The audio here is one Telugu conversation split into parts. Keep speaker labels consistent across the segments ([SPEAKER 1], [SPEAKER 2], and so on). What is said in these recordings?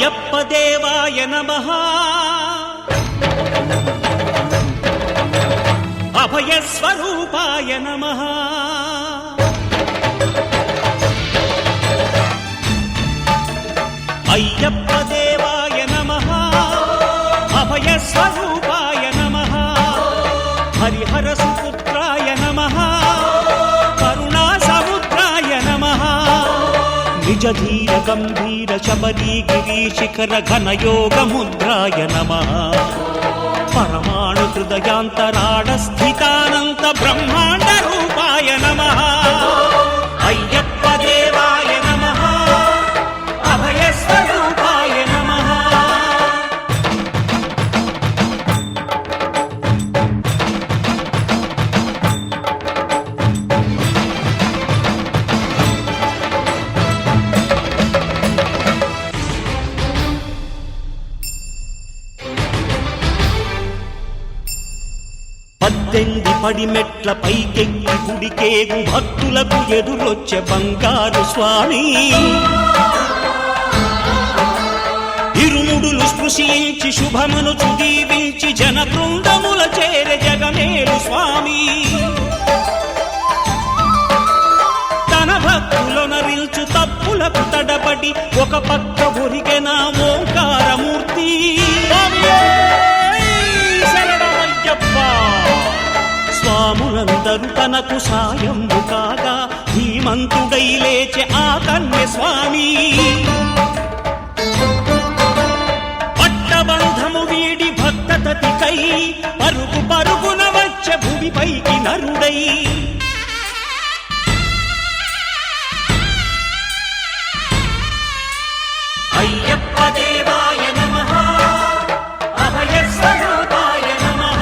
[SPEAKER 1] అయ్యప్ప దేవాయ నమః అభయ స్వరూపాయ నమః అయ్యప్ప దేవాయ నమః అభయ స్వరూపాయ నమః హరిహర సుపుత్రాయ నమః కరుణా సముద్రాయ నమః నిజ ధీర గంభీర శబరీ గిరి శిఖర ఘన యోగ ముద్రాయ నమః పరమాణు హృదయాంతరాడ స్థితానంత బ్రహ్మాండ రూపాయ నమః అయ్యప్ప దేవాయ నమః అభయ స్వరూపాయ నమః పద్దెంది పడిమెట్ల పైకెక్కి గుడికేగు భక్తులకు ఎదురొచ్చే బంగారు స్వామి ఇరుముడులు స్పృశించి శుభమును దీవించి జన బృందముల చేరే జగమేలు స్వామి తన భక్తులొనరిల్చు తప్పులకు తడబడి ఒక పక్క ఒరిగెన ఓంకారమూర్తి స్వాములందరూ తనకు సాయంబు కాగా ధీమంతుడై లేచే ఆ కన్య స్వామి పట్టబంధము వీడి భక్తతతికై పరుగు పరుగున వచ్చే భూమిపైకి నరుడై అయ్యప్ప దేవాయ నమః అభయ స్వరూపాయ నమః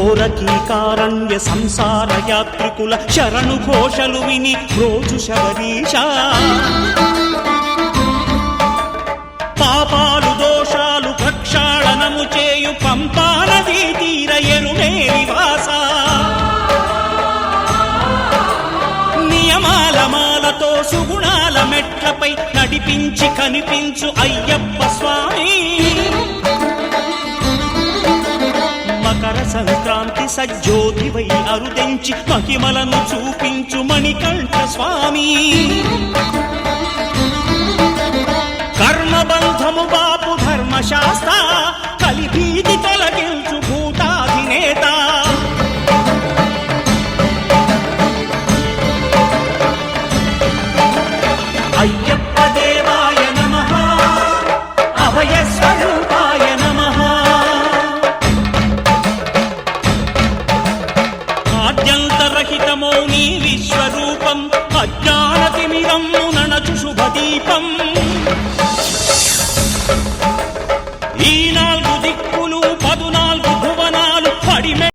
[SPEAKER 1] ఘోరకీకారణ్య సంసార యాత్రికుల శరణు ఘోషలు విని రోజు శబరీష పాపాలు దోషాలు ప్రక్షాళనము చేయు పంపానదీ తీరయను నివాస నియమాల మాలతో సుగుణాల మెట్లపై నడిపించి కనిపించు అయ్యప్ప స్వామి మకర సంక్రాంతి సజ్జోతివై అరుదెంచి మహిమలను చూపించు మణికంఠ స్వామి కర్మబంధము బాపు ధర్మశాస్త్ర కలిభీతి తొలగించు భూతాధినేత అయ్యప్ప దేవాయ నమః అభయ స్వరూపాయ నమః ఆద్యంతరహితమో నీ విశ్వరూపం అజ్ఞానతిమిరము నణచు శుభదీపం ఈ 4